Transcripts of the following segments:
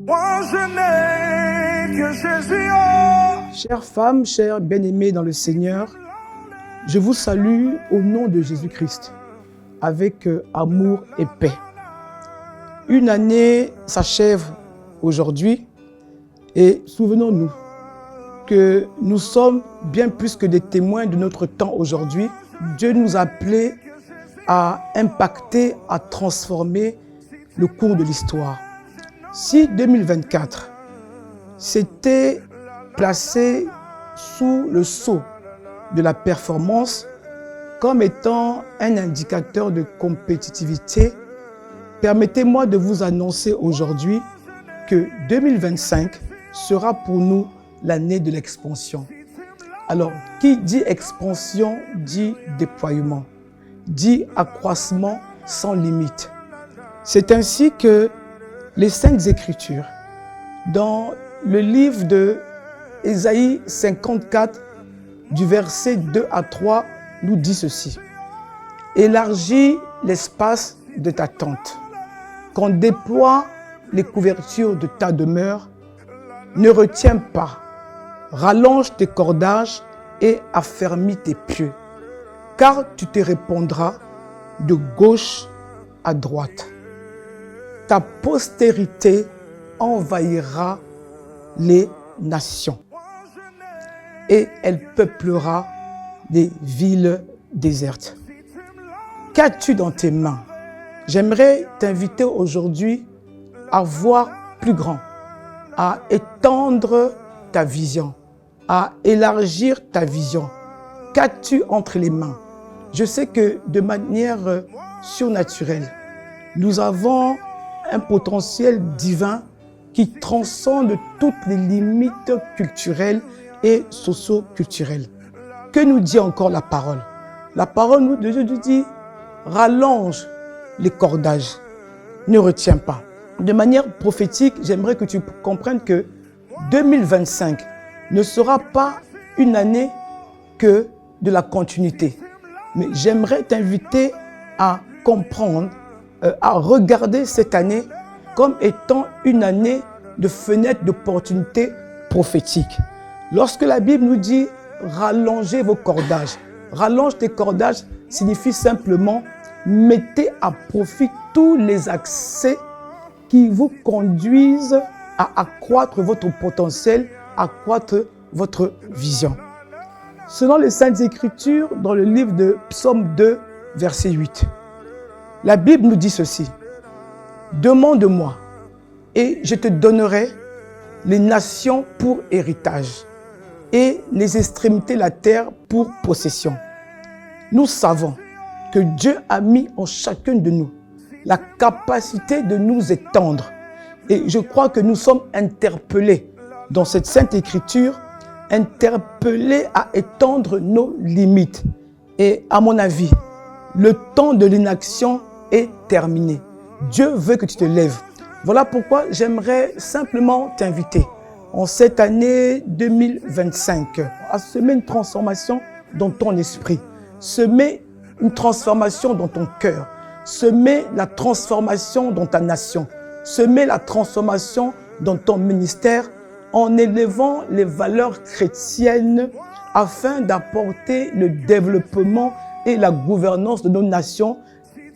Moi je n'ai que Jésus. Oh. Chères femmes, chers bien-aimés dans le Seigneur, je vous salue au nom de Jésus-Christ, avec amour et paix. Une année s'achève aujourd'hui et souvenons-nous que nous sommes bien plus que des témoins de notre temps aujourd'hui. Dieu nous a appelés à impacter, à transformer le cours de l'histoire. Si 2024 s'était placé sous le sceau de la performance comme étant un indicateur de compétitivité, permettez-moi de vous annoncer aujourd'hui que 2025 sera pour nous l'année de l'expansion. Alors, qui dit expansion dit déploiement, dit accroissement sans limite. C'est ainsi que les Saintes Écritures, dans le livre de Ésaïe 54, du verset 2 à 3, nous dit ceci. « Élargis l'espace de ta tente, qu'on déploie les couvertures de ta demeure, ne retiens pas, rallonge tes cordages et affermis tes pieux, car tu te répandras de gauche à droite. Ta postérité envahira les nations et elle peuplera des villes désertes. » Qu'as-tu dans tes mains? J'aimerais t'inviter aujourd'hui à voir plus grand, à étendre ta vision, à élargir ta vision. Qu'as-tu entre les mains? Je sais que de manière surnaturelle, nous avons un potentiel divin qui transcende toutes les limites culturelles et socio-culturelles. Que nous dit encore la parole? La parole de Dieu nous dit « rallonge les cordages, ne retiens pas ». De manière prophétique, j'aimerais que tu comprennes que 2025 ne sera pas une année que de la continuité. Mais j'aimerais t'inviter à comprendre, à regarder cette année comme étant une année de fenêtre d'opportunité prophétique. Lorsque la Bible nous dit « rallongez vos cordages », rallonge tes cordages signifie simplement « mettez à profit tous les accès qui vous conduisent à accroître votre potentiel, accroître votre vision. » Selon les Saintes Écritures, dans le livre de Psaume 2, verset 8, la Bible nous dit ceci. « Demande-moi et je te donnerai les nations pour héritage et les extrémités de la terre pour possession. » Nous savons que Dieu a mis en chacun de nous la capacité de nous étendre. Et je crois que nous sommes interpellés dans cette Sainte Écriture, interpellés à étendre nos limites. Et à mon avis, le temps de l'inaction est terminé. Dieu veut que tu te lèves. Voilà pourquoi j'aimerais simplement t'inviter en cette année 2025 à semer une transformation dans ton esprit, semer une transformation dans ton cœur, semer la transformation dans ta nation, semer la transformation dans ton ministère en élevant les valeurs chrétiennes afin d'apporter le développement et la gouvernance de nos nations.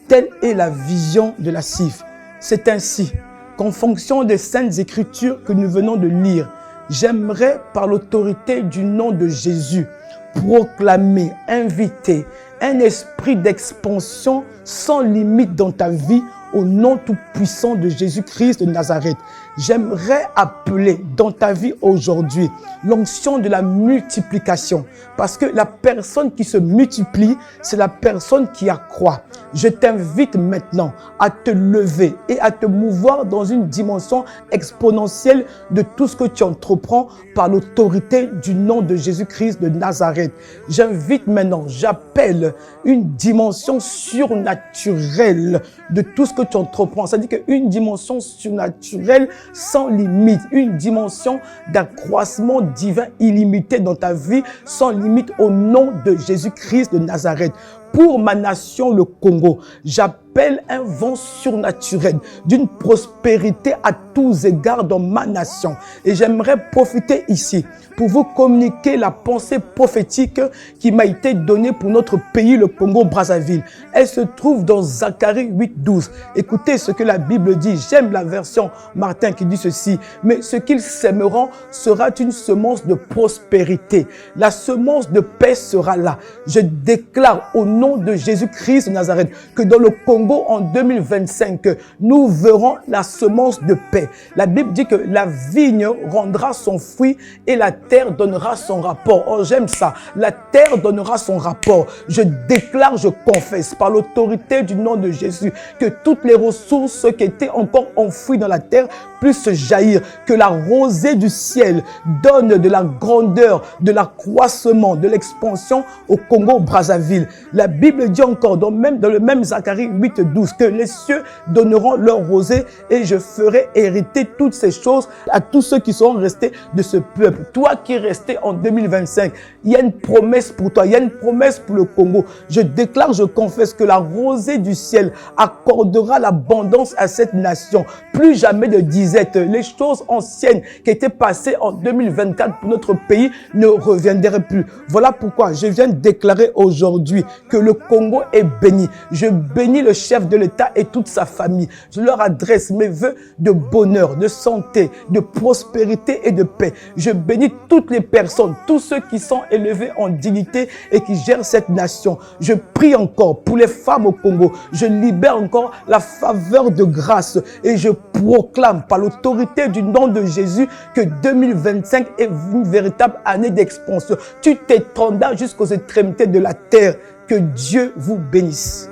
Telle est la vision de la CIF. C'est ainsi qu'en fonction des Saintes Écritures que nous venons de lire, j'aimerais par l'autorité du nom de Jésus proclamer, inviter un esprit d'expansion sans limite dans ta vie au nom tout-puissant de Jésus-Christ de Nazareth. J'aimerais appeler dans ta vie aujourd'hui l'onction de la multiplication. Parce que la personne qui se multiplie, c'est la personne qui accroît. Je t'invite maintenant à te lever et à te mouvoir dans une dimension exponentielle de tout ce que tu entreprends par l'autorité du nom de Jésus-Christ de Nazareth. J'invite maintenant, j'appelle une dimension surnaturelle de tout ce que tu entreprends. C'est-à-dire qu'une dimension surnaturelle sans limite, une dimension d'accroissement divin illimité dans ta vie, sans limite au nom de Jésus-Christ de Nazareth. pour ma nation, le Congo. J'appelle un vent surnaturel d'une prospérité à tous égards dans ma nation. Et j'aimerais profiter ici pour vous communiquer la pensée prophétique qui m'a été donnée pour notre pays, le Congo-Brazzaville. Elle se trouve dans Zacharie 8:12. Écoutez ce que la Bible dit. J'aime la version Martin qui dit ceci. Mais ce qu'ils sèmeront sera une semence de prospérité. La semence de paix sera là. Je déclare au nom de Jésus-Christ de Nazareth que dans le Congo en 2025, nous verrons la semence de paix. La Bible dit que la vigne rendra son fruit et la terre donnera son rapport. Oh, j'aime ça. La terre donnera son rapport. Je déclare, je confesse par l'autorité du nom de Jésus que toutes les ressources qui étaient encore enfouies dans la terre puissent jaillir. Que la rosée du ciel donne de la grandeur, de l'accroissement, de l'expansion au Congo-Brazzaville. La Bible dit encore dans le même Zacharie 8:12 que les cieux donneront leur rosée et je ferai hériter toutes ces choses à tous ceux qui seront restés de ce peuple. Toi qui es resté en 2025, il y a une promesse pour toi, il y a une promesse pour le Congo. Je déclare, je confesse que la rosée du ciel accordera l'abondance à cette nation. Plus jamais de disette. Les choses anciennes qui étaient passées en 2024 pour notre pays ne reviendraient plus. Voilà pourquoi je viens de déclarer aujourd'hui que le Congo est béni. Je bénis le chef de l'État et toute sa famille. Je leur adresse mes vœux de bonheur, de santé, de prospérité et de paix. Je bénis toutes les personnes, tous ceux qui sont élevés en dignité et qui gèrent cette nation. Je prie encore pour les femmes au Congo. Je libère encore la faveur de grâce et je proclame par l'autorité du nom de Jésus que 2025 est une véritable année d'expansion. Tu t'étendras jusqu'aux extrémités de la terre. Que Dieu vous bénisse.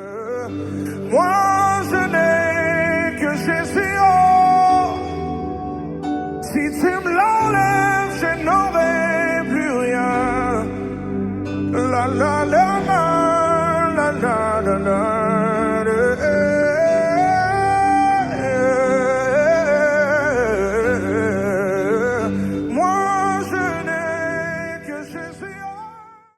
Moi, je n'ai que Jésus. Oh, si tu me l'enlèves, je n'aurai